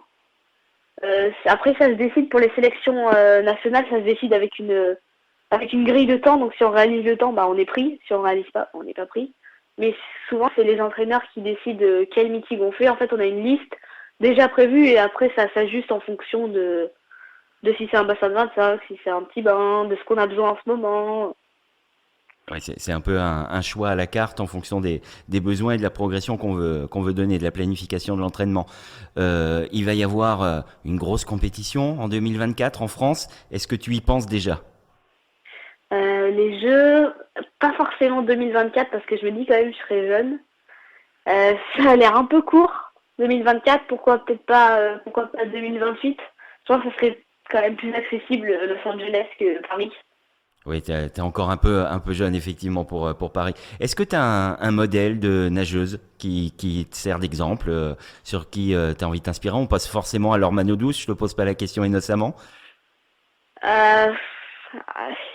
Après, ça se décide pour les sélections nationales, ça se décide avec une grille de temps. Donc, si on réalise le temps, on est pris. Si on réalise pas, on n'est pas pris. Mais souvent, c'est les entraîneurs qui décident quel meeting on fait. En fait, on a une liste déjà prévue et après, ça s'ajuste en fonction de si c'est un bassin de 25, si c'est un petit bain, de ce qu'on a besoin en ce moment. Ouais, c'est un peu un choix à la carte en fonction des besoins et de la progression qu'on veut donner, de la planification de l'entraînement. Il va y avoir une grosse compétition en 2024 en France. Est-ce que tu y penses déjà? Les Jeux, pas forcément 2024 parce que je me dis quand même je serai jeune. Ça a l'air un peu court, 2024, pourquoi pas 2028. Je pense que ce serait quand même plus accessible Los Angeles que Paris. Oui, t'es encore un peu jeune effectivement pour Paris. Est-ce que tu as un modèle de nageuse qui te sert d'exemple, sur qui tu as envie de t'inspirer? On passe forcément à Laure Manodou, je te pose pas la question innocemment.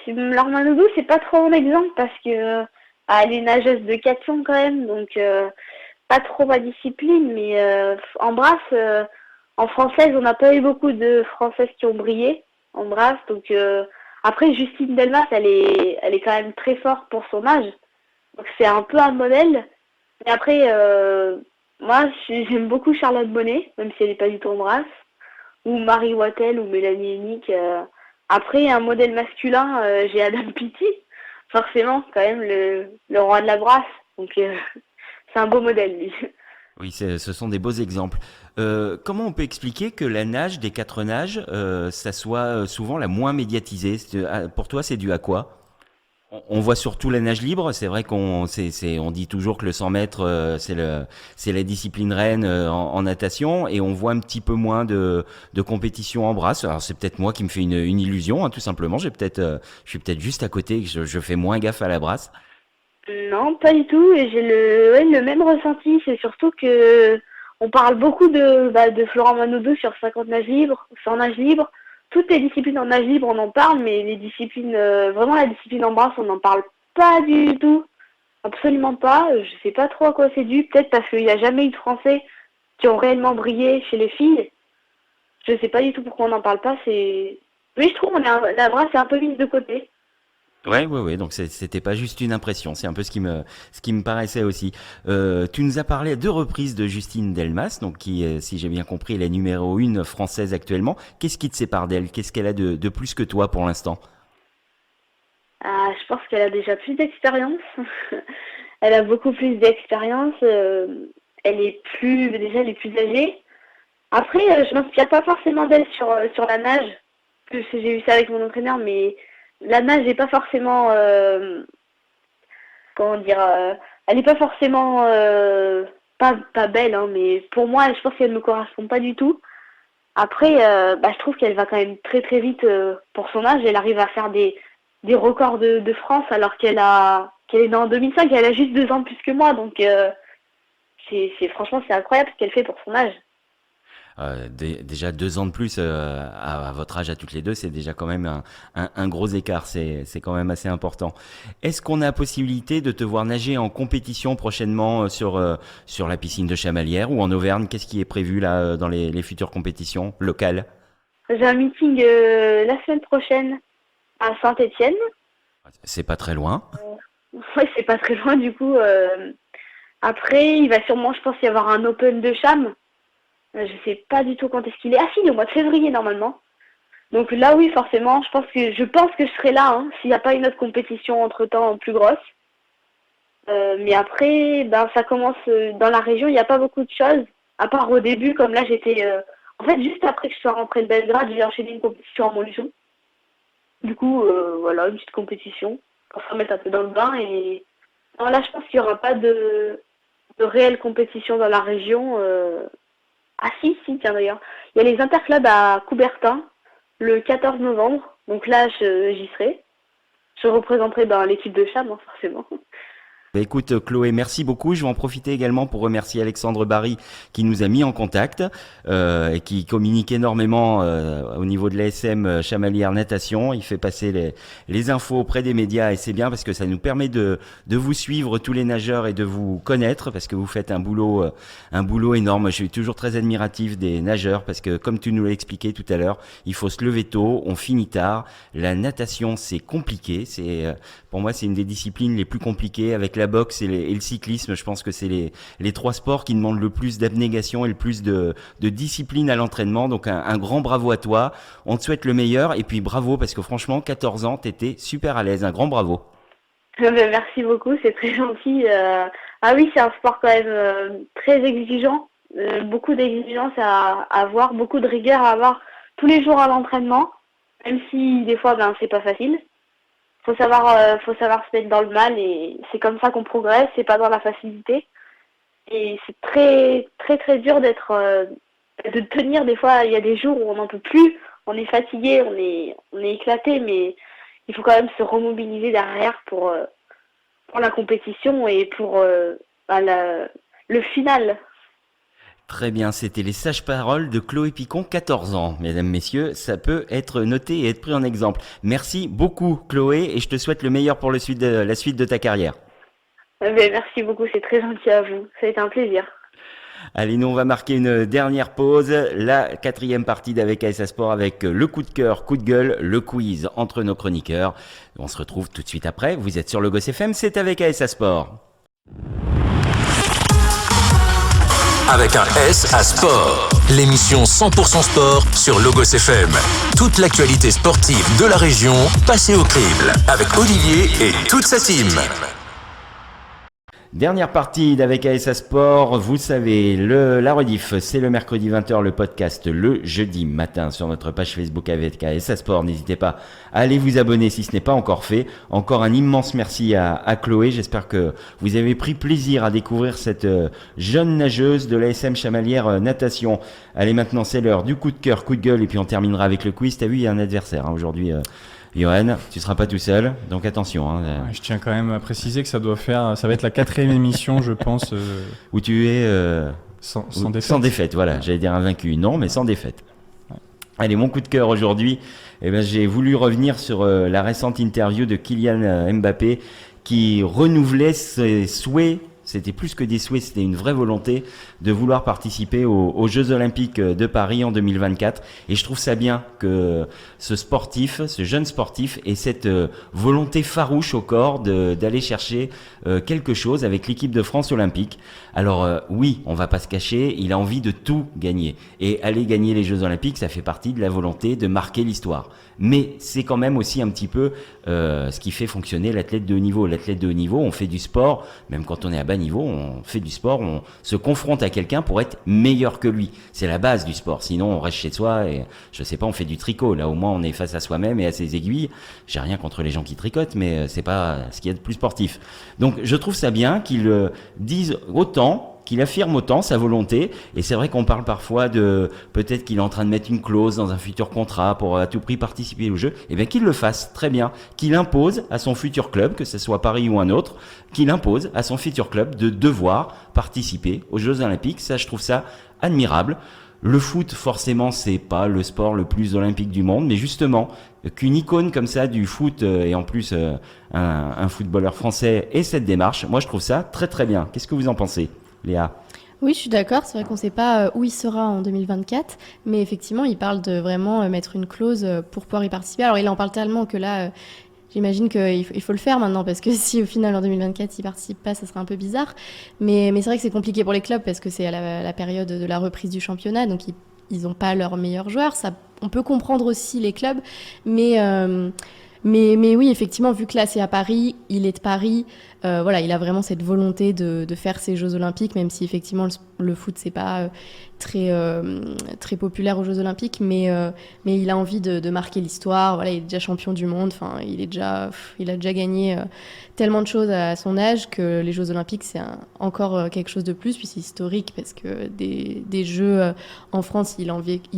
Laure Manodou, c'est pas trop mon exemple parce que elle est nageuse de natation quand même, donc pas trop ma discipline, mais en brasse, en française, on n'a pas eu beaucoup de françaises qui ont brillé en brasse, donc après Justine Delmas, elle est quand même très forte pour son âge, donc c'est un peu un modèle. Mais après, moi, j'aime beaucoup Charlotte Bonnet, même si elle n'est pas du tout en brasse, ou Marie Wattel ou Mélanie Hennick. Après, un modèle masculin, j'ai Adam Peaty, forcément, quand même le roi de la brasse. Donc, c'est un beau modèle, lui. Oui, ce sont des beaux exemples. Comment on peut expliquer que la nage des quatre nages, ça soit souvent la moins médiatisée? Pour toi, c'est dû à quoi? On voit surtout la nage libre. C'est vrai on dit toujours que le 100 mètres, c'est la discipline reine en natation, et on voit un petit peu moins de compétition en brasse. Alors c'est peut-être moi qui me fais une illusion, hein, tout simplement. Je suis peut-être juste à côté, je fais moins gaffe à la brasse. Non, pas du tout. Et j'ai le même ressenti. C'est surtout que on parle beaucoup de Florent Manodou sur 50 nages libres, 100 nages libres. Toutes les disciplines en nage libre, on en parle, mais les disciplines, vraiment la discipline en brasse, on n'en parle pas du tout. Absolument pas. Je sais pas trop à quoi c'est dû. Peut-être parce qu'il n'y a jamais eu de Français qui ont réellement brillé chez les filles. Je sais pas du tout pourquoi on n'en parle pas. Oui, je trouve la brasse est un peu mise de côté. Ouais. Donc c'était pas juste une impression, c'est un peu ce qui me paraissait aussi. Tu nous as parlé à 2 reprises de Justine Delmas, donc qui, si j'ai bien compris, est la numéro 1 française actuellement. Qu'est-ce qui te sépare d'elle? Qu'est-ce qu'elle a de plus que toi pour l'instant? Je pense qu'elle a déjà plus d'expérience. Elle a beaucoup plus d'expérience. Elle est plus âgée. Après, je m'inspire pas forcément d'elle sur la nage. Parce que j'ai eu ça avec mon entraîneur, mais la nage n'est pas forcément, comment dire, elle n'est pas forcément pas belle, hein, mais pour moi, je pense qu'elle ne me correspond pas du tout. Après, je trouve qu'elle va quand même très très vite pour son âge. Elle arrive à faire des records de France alors qu'elle est née en 2005. Elle a juste 2 ans de plus que moi, donc franchement c'est incroyable ce qu'elle fait pour son âge. Déjà 2 ans de plus à votre âge à toutes les deux, c'est déjà quand même un gros écart, c'est quand même assez important. Est-ce qu'on a la possibilité de te voir nager en compétition prochainement sur la piscine de Chamalières ou en Auvergne? Qu'est-ce qui est prévu là dans les futures compétitions locales? J'ai un meeting la semaine prochaine à Saint-Étienne. C'est pas très loin. Ouais, c'est pas très loin du coup. Après, il va sûrement, je pense, y avoir un Open de Cham. Je sais pas du tout quand est-ce qu'il est. Ah si, il est au mois de février normalement. Donc là, oui, forcément, je pense que je serai là, hein, s'il n'y a pas une autre compétition entre-temps plus grosse. Mais après, ça commence dans la région, il n'y a pas beaucoup de choses. À part au début, comme là, j'étais... En fait, juste après que je sois rentrée de Belgrade, j'ai enchaîné une compétition à Montluçon. Du coup, voilà, une petite compétition pour se remettre un peu dans le bain. Et non, là, je pense qu'il n'y aura pas de réelle compétition dans la région. Ah si, tiens d'ailleurs. Il y a les interclubs à Coubertin le 14 novembre. Donc là, j'y serai. Je représenterai l'équipe de Cham, hein, forcément. Écoute Chloé, merci beaucoup. Je vais en profiter également pour remercier Alexandre Barry qui nous a mis en contact et qui communique énormément au niveau de l'ASM Chamalières Natation. Il fait passer les infos auprès des médias et c'est bien parce que ça nous permet de vous suivre tous les nageurs et de vous connaître parce que vous faites un boulot énorme. Je suis toujours très admiratif des nageurs parce que comme tu nous l'as expliqué tout à l'heure, il faut se lever tôt, on finit tard. La natation c'est compliqué, pour moi c'est une des disciplines les plus compliquées avec la boxe et le cyclisme. Je pense que c'est les 3 sports qui demandent le plus d'abnégation et le plus de discipline à l'entraînement. Donc un grand bravo à toi. On te souhaite le meilleur et puis bravo parce que franchement, 14 ans, t'étais super à l'aise. Un grand bravo. Merci beaucoup, c'est très gentil. Ah oui, c'est un sport quand même très exigeant. Beaucoup d'exigences à avoir, beaucoup de rigueur à avoir tous les jours à l'entraînement. Même si des fois, c'est pas facile. Faut savoir se mettre dans le mal et c'est comme ça qu'on progresse, c'est pas dans la facilité. Et c'est très très très dur de tenir. Des fois, il y a des jours où on n'en peut plus, on est fatigué, on est éclaté, mais il faut quand même se remobiliser derrière pour la compétition et pour le final. Très bien, c'était les sages paroles de Chloé Picon, 14 ans. Mesdames, messieurs, ça peut être noté et être pris en exemple. Merci beaucoup Chloé et je te souhaite le meilleur pour la suite de ta carrière. Merci beaucoup, c'est très gentil à vous. Ça a été un plaisir. Allez, nous on va marquer une dernière pause. La 4e partie d'Avec ASA Sport avec le coup de cœur, coup de gueule, le quiz entre nos chroniqueurs. On se retrouve tout de suite après. Vous êtes sur Logos FM, c'est Avec ASA Sport. Avec un S à sport. L'émission 100% sport sur Logos FM. Toute l'actualité sportive de la région passée au crible. Avec Olivier et toute sa team. Dernière partie d'Avec ASA Sport, vous savez, la rediff, c'est le mercredi 20h, le podcast le jeudi matin sur notre page Facebook Avec ASA Sport. N'hésitez pas à aller vous abonner si ce n'est pas encore fait. Encore un immense merci à Chloé, j'espère que vous avez pris plaisir à découvrir cette jeune nageuse de l'ASM Chamalières Natation. Allez, maintenant c'est l'heure du coup de cœur, coup de gueule et puis on terminera avec le quiz. T'as vu, il y a un adversaire aujourd'hui. Johan, tu seras pas tout seul, donc attention. Ouais, je tiens quand même à préciser que ça va être la 4e émission, je pense. Où tu es sans défaite. Sans défaite, voilà. J'allais dire invaincu, non, mais sans défaite. Ouais. Allez, mon coup de cœur aujourd'hui, j'ai voulu revenir sur la récente interview de Kylian Mbappé qui renouvelait ses souhaits C'était plus que des souhaits, c'était une vraie volonté de vouloir participer aux Jeux Olympiques de Paris en 2024. Et je trouve ça bien que ce jeune sportif, ait cette volonté farouche au corps d'aller chercher quelque chose avec l'équipe de France olympique. Alors oui, on va pas se cacher, il a envie de tout gagner. Et aller gagner les Jeux Olympiques, ça fait partie de la volonté de marquer l'histoire. Mais c'est quand même aussi un petit peu ce qui fait fonctionner l'athlète de haut niveau. L'athlète de haut niveau, on fait du sport, même quand on est à bas niveau, on fait du sport, on se confronte à quelqu'un pour être meilleur que lui. C'est la base du sport. Sinon, on reste chez soi et, je sais pas, on fait du tricot. Là, au moins, on est face à soi-même et à ses aiguilles. J'ai rien contre les gens qui tricotent, mais c'est pas ce qu'il y a de plus sportif. Donc, je trouve ça bien qu'ils disent autant, qu'il affirme autant sa volonté. Et c'est vrai qu'on parle parfois de peut-être qu'il est en train de mettre une clause dans un futur contrat pour à tout prix participer au jeu. Eh bien, qu'il le fasse très bien, qu'il impose à son futur club, que ce soit Paris ou un autre, qu'il impose à son futur club de devoir participer aux Jeux Olympiques. Ça, je trouve ça admirable. Le foot, forcément, c'est pas le sport le plus olympique du monde, mais justement, qu'une icône comme ça du foot et en plus un footballeur français ait cette démarche, moi, je trouve ça très très bien. Qu'est-ce que vous en pensez, Léa ? Oui, je suis d'accord. C'est vrai qu'on ne sait pas où il sera en 2024, mais effectivement, il parle de vraiment mettre une clause pour pouvoir y participer. Alors, il en parle tellement que là, j'imagine qu'il faut le faire maintenant, parce que si au final en 2024 il ne participe pas, ça serait un peu bizarre. Mais c'est vrai que c'est compliqué pour les clubs parce que c'est à la période de la reprise du championnat, donc ils n'ont pas leurs meilleurs joueurs. Ça, on peut comprendre aussi les clubs, mais oui, effectivement, vu que là c'est à Paris, il est de Paris. Voilà, il a vraiment cette volonté de faire ces Jeux Olympiques, même si effectivement le foot c'est pas très populaire aux Jeux Olympiques, mais il a envie de marquer l'histoire. Voilà, il est déjà champion du monde. Enfin, il a déjà gagné tellement de choses à son âge que les Jeux Olympiques c'est encore quelque chose de plus, puis c'est historique parce que des Jeux en France, il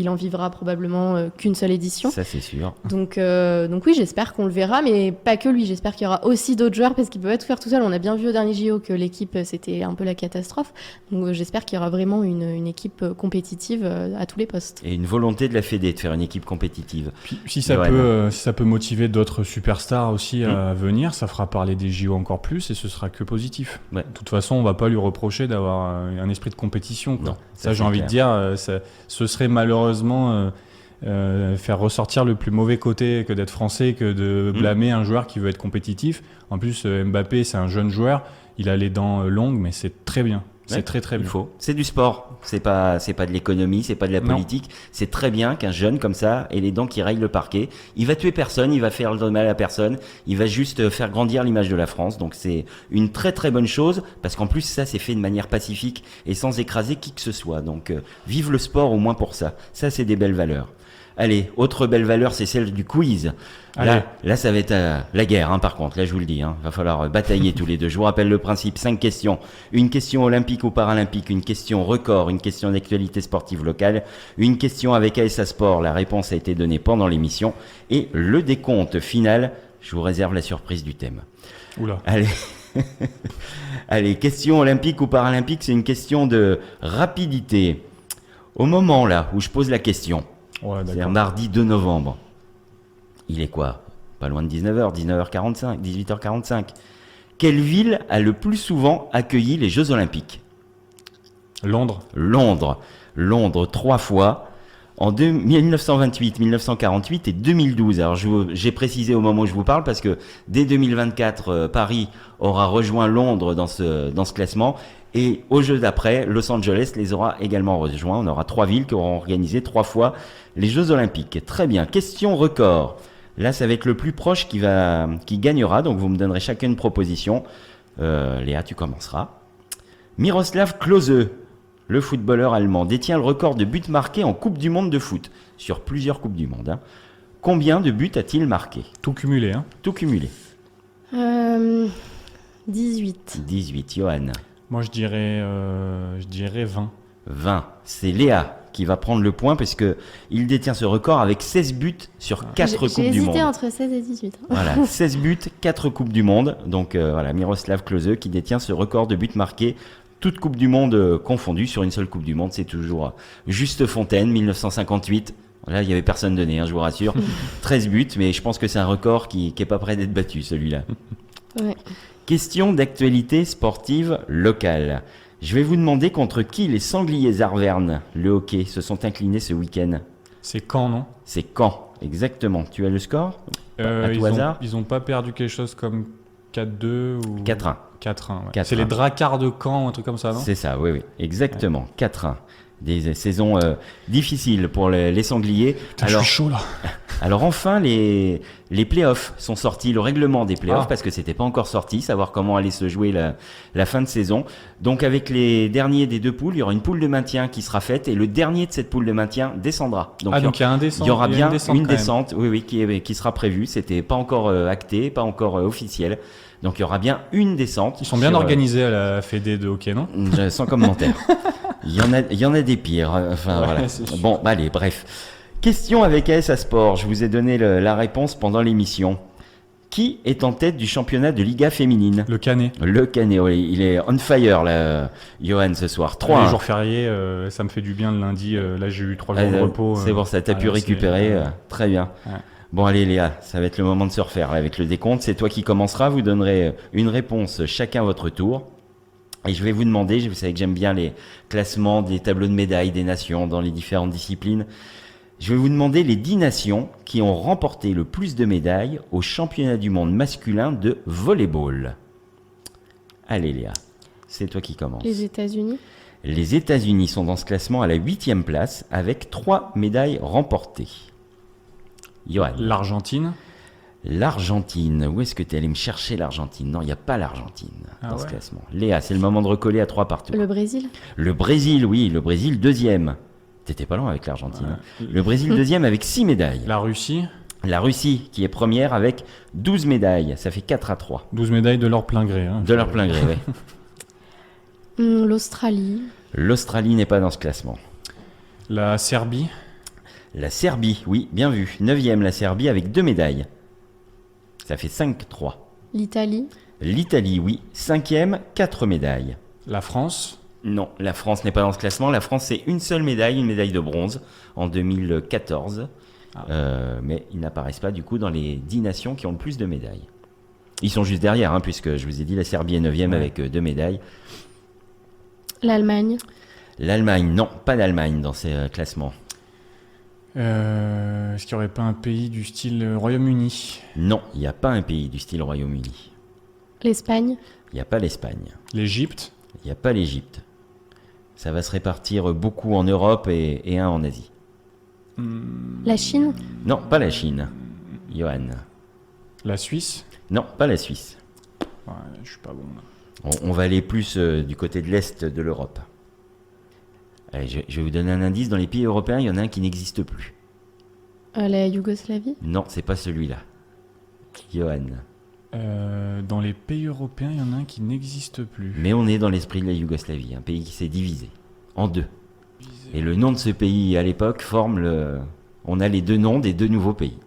en vivra probablement qu'une seule édition. Ça c'est sûr. Donc oui, j'espère qu'on le verra, mais pas que lui. J'espère qu'il y aura aussi d'autres joueurs parce qu'ils peuvent être tout faire tout seul. On a bien vu au dernier JO que l'équipe c'était un peu la catastrophe. Donc j'espère qu'il y aura vraiment une équipe compétitive à tous les postes. Et une volonté de la Fédé de faire une équipe compétitive. Puis, si ça peut motiver d'autres superstars aussi à venir, ça fera parler des JO encore plus et ce sera que positif. Ouais. De toute façon, on va pas lui reprocher d'avoir un esprit de compétition, quoi. Non, ça j'ai envie de dire, ce serait malheureusement faire ressortir le plus mauvais côté que d'être français, que de blâmer un joueur qui veut être compétitif. En plus, Mbappé, c'est un jeune joueur, il a les dents longues, mais c'est très bien. C'est très très bien. C'est du sport, c'est pas de l'économie, c'est pas de la politique. Non. C'est très bien qu'un jeune comme ça ait les dents qui rayent le parquet. Il va tuer personne, il va faire de mal à personne, il va juste faire grandir l'image de la France. Donc c'est une très très bonne chose parce qu'en plus ça c'est fait de manière pacifique et sans écraser qui que ce soit. Donc vive le sport au moins pour ça. Ça c'est des belles valeurs. Allez, autre belle valeur, c'est celle du quiz. Là, ça va être la guerre, par contre. Là, je vous le dis, va falloir batailler tous les deux. Je vous rappelle le principe, 5 questions. Une question olympique ou paralympique, une question record, une question d'actualité sportive locale, une question avec ASA Sport. La réponse a été donnée pendant l'émission. Et le décompte final, je vous réserve la surprise du thème. Oula. Allez, question olympique ou paralympique, c'est une question de rapidité. Au moment là où je pose la question, c'est un mardi 2 novembre. Il est quoi ? Pas loin de 19h, 19h45, 18h45. Quelle ville a le plus souvent accueilli les Jeux Olympiques ? Londres, 3 fois. En 1928, 1948 et 2012. Alors j'ai précisé au moment où je vous parle parce que dès 2024, Paris aura rejoint Londres dans ce classement. Et aux Jeux d'après, Los Angeles les aura également rejoints. On aura 3 villes qui auront organisé 3 fois les Jeux Olympiques. Très bien. Question record. Là, ça va être le plus proche qui gagnera. Donc, vous me donnerez chacun une proposition. Léa, tu commenceras. Miroslav Klose, le footballeur allemand, détient le record de buts marqués en Coupe du Monde de foot. Sur plusieurs Coupes du Monde. Combien de buts a-t-il marqué ? Tout cumulé. Tout cumulé. 18. 18, Johan. Moi, je dirais 20. 20. C'est Léa qui va prendre le point parce que il détient ce record avec 16 buts sur 4 Coupes du Monde. J'ai hésité entre 16 et 18. Voilà, 16 buts, 4 Coupes du Monde. Donc Miroslav Klose qui détient ce record de buts marqués, toutes Coupes du Monde confondues sur une seule Coupe du Monde. C'est toujours Juste Fontaine, 1958. Là, il n'y avait personne donné, je vous rassure. 13 buts, mais je pense que c'est un record qui n'est pas prêt d'être battu, celui-là. Ouais. Question d'actualité sportive locale. Je vais vous demander contre qui les Sangliers Arvernes, le hockey, se sont inclinés ce week-end. C'est quand, non? C'est quand exactement? Tu as le score à tout hasard? Ils ont pas perdu quelque chose comme 4-2 ou 4-1. 4-1. Ouais. 4-1. C'est les Dracards de Caen, un truc comme ça, non? C'est ça, oui, exactement. 4-1. Des saisons difficiles pour les Sangliers. Putain, je suis chaud là. Alors enfin, les playoffs sont sortis, le règlement des playoffs, parce que c'était pas encore sorti, savoir comment allait se jouer la fin de saison. Donc avec les derniers des deux poules, il y aura une poule de maintien qui sera faite et le dernier de cette poule de maintien descendra. Donc il y a un descente. Il y aura bien une descente, oui, qui sera prévue. C'était pas encore acté, pas encore officiel. Donc il y aura bien une descente. Ils sont bien organisés à la Fédé de hockey, non? Sans commentaire. Il y en a des pires. Enfin voilà. Bon, allez, bref. Question avec ASA Sport. Je vous ai donné la réponse pendant l'émission. Qui est en tête du championnat de Liga féminine? Le Canet. Le Canet, oui. Il est on fire, là, Johan, ce soir. 3. Les jours fériés, ça me fait du bien le lundi. Là, j'ai eu 3 jours de repos. C'est bon, ça t'a pu récupérer. Très bien. Ouais. Bon, allez, Léa, ça va être le moment de se refaire. Là, avec le décompte, c'est toi qui commenceras. Vous donnerez une réponse chacun à votre tour. Et je vais vous demander, vous savez que j'aime bien les classements, des tableaux de médailles des nations dans les différentes disciplines. Je vais vous demander les 10 nations qui ont remporté le plus de médailles au championnat du monde masculin de volleyball. Allez Léa, c'est toi qui commences. Les États-Unis. Les États-Unis sont dans ce classement à la 8e place avec 3 médailles remportées. Johan. L'Argentine. L'Argentine, où est-ce que tu es allé me chercher l'Argentine? Non, il n'y a pas l'Argentine dans ce classement. Léa, c'est le moment de recoller à 3 partout. Le Brésil. Le Brésil, oui, le Brésil 2e. T'étais pas loin avec l'Argentine. Ouais. Le Brésil 2e avec 6 médailles. La Russie. La Russie qui est première avec 12 médailles. Ça fait 4-3. 12 médailles de leur plein gré. Hein, de leur plein gré, oui. L'Australie. L'Australie n'est pas dans ce classement. La Serbie. La Serbie, oui, bien vu. 9e la Serbie avec 2 médailles. Ça fait 5-3. L'Italie. L'Italie, oui. 5e, 4 médailles. La France. Non, la France n'est pas dans ce classement. La France, c'est une seule médaille, une médaille de bronze en 2014. Mais ils n'apparaissent pas du coup dans les 10 nations qui ont le plus de médailles. Ils sont juste derrière, hein, puisque je vous ai dit la Serbie est 9e avec 2 médailles. L'Allemagne. L'Allemagne, non, pas d'Allemagne dans ces classements. Est-ce qu'il n'y aurait pas un pays du style Royaume-Uni? Non, il n'y a pas un pays du style Royaume-Uni. L'Espagne. Il n'y a pas l'Espagne. L'Égypte. Il n'y a pas l'Égypte. Ça va se répartir beaucoup en Europe et un en Asie. La Chine. Non, pas la Chine. Johan. La Suisse. Non, pas la Suisse. Ouais, je suis pas bon là. On va aller plus du côté de l'Est de l'Europe. Allez, je vais vous donner un indice. Dans les pays européens, il y en a un qui n'existe plus. La Yougoslavie. Non, c'est pas celui-là. Johan. Dans les pays européens, il y en a un qui n'existe plus. Mais on est dans l'esprit de la Yougoslavie, un pays qui s'est divisé en 2. Et le nom de ce pays à l'époque forme le... On a les 2 noms des 2 nouveaux pays.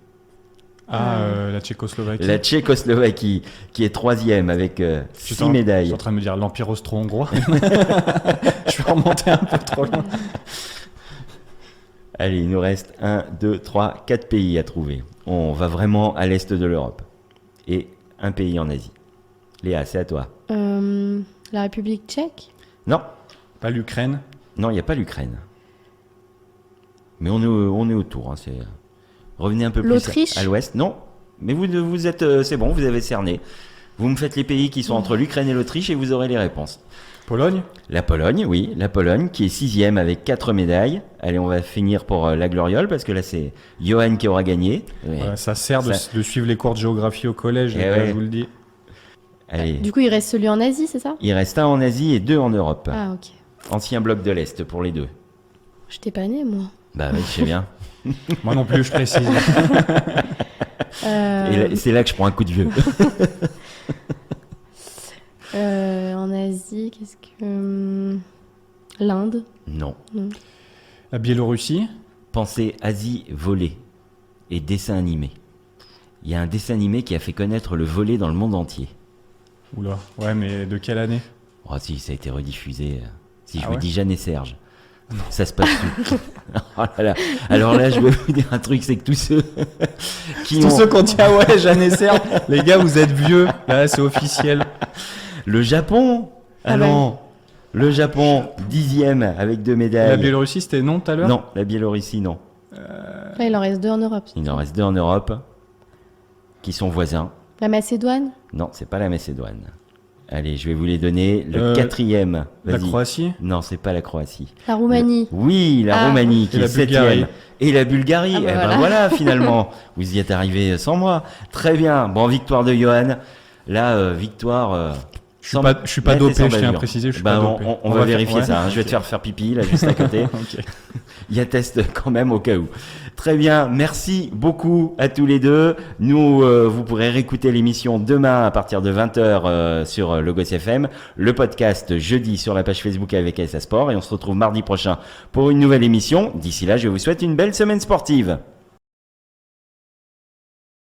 La Tchécoslovaquie. La Tchécoslovaquie, qui est 3e avec 6 médailles. Je suis en train de me dire l'Empire austro-hongrois. Je vais remonter un peu trop loin. Allez, il nous reste 1, 2, 3, 4 pays à trouver. On va vraiment à l'est de l'Europe. Et un pays en Asie. Léa, c'est à toi. La République tchèque. Non. Pas l'Ukraine. Non, il n'y a pas l'Ukraine. Mais on est autour. Hein, revenez un peu plus à l'ouest. Non, mais vous êtes... c'est bon, vous avez cerné. Vous me faites les pays qui sont entre l'Ukraine et l'Autriche et vous aurez les réponses. Pologne. La Pologne, oui. La Pologne qui est 6e avec 4 médailles. Allez, on va finir pour la gloriole parce que là, c'est Johan qui aura gagné. Ouais, ça sert de suivre les cours de géographie au collège, je vous le dis. Allez. Du coup, il reste celui en Asie, c'est ça? Il reste 1 en Asie et 2 en Europe. Ah, ok. Ancien bloc de l'Est pour les 2. Je t'ai pas né, moi. Bah oui, je sais bien. Moi non plus, je précise. Et c'est là que je prends un coup de vieux. En Asie, qu'est-ce que... L'Inde? Non. La Biélorussie? Pensez Asie volley et dessin animé. Il y a un dessin animé qui a fait connaître le volley dans le monde entier. Oula, ouais, mais de quelle année? Oh si, ça a été rediffusé. Si je vous dis Jeanne et Serge. Ça se passe tout. Oh là là. Alors là, je vais vous dire un truc, c'est que tous ceux tous ceux qui ont dit ah ouais, Jeanne Esser, les gars, vous êtes vieux. Là, c'est officiel. Le Japon. Ah non. Le Japon, 10e avec 2 médailles. La Biélorussie, c'était non tout à l'heure? Non, la Biélorussie, non. Là, il en reste 2 en Europe. Il en reste 2 en Europe qui sont voisins. La Macédoine? Non, c'est pas la Macédoine. Allez, je vais vous les donner. Le 4e. La Vas-y. Croatie? Non, c'est pas la Croatie. La Roumanie? Oui, la Roumanie qui Et est la 7e. Bulgarie. Et la Bulgarie. Ah bah Eh ben voilà. voilà, finalement. Vous y êtes arrivé sans moi. Très bien. Bon, victoire de Johan. Là, victoire. Je suis pas dopé, je tiens à préciser, je suis pas dopé. On va vérifier ouais. ça. Hein. Je vais te faire pipi là juste à côté. Ok. Il y a test quand même au cas où. Très bien, merci beaucoup à tous les deux. Nous, vous pourrez réécouter l'émission demain à partir de 20h sur Logos FM, le podcast jeudi sur la page Facebook avec SA Sport et on se retrouve mardi prochain pour une nouvelle émission. D'ici là, je vous souhaite une belle semaine sportive.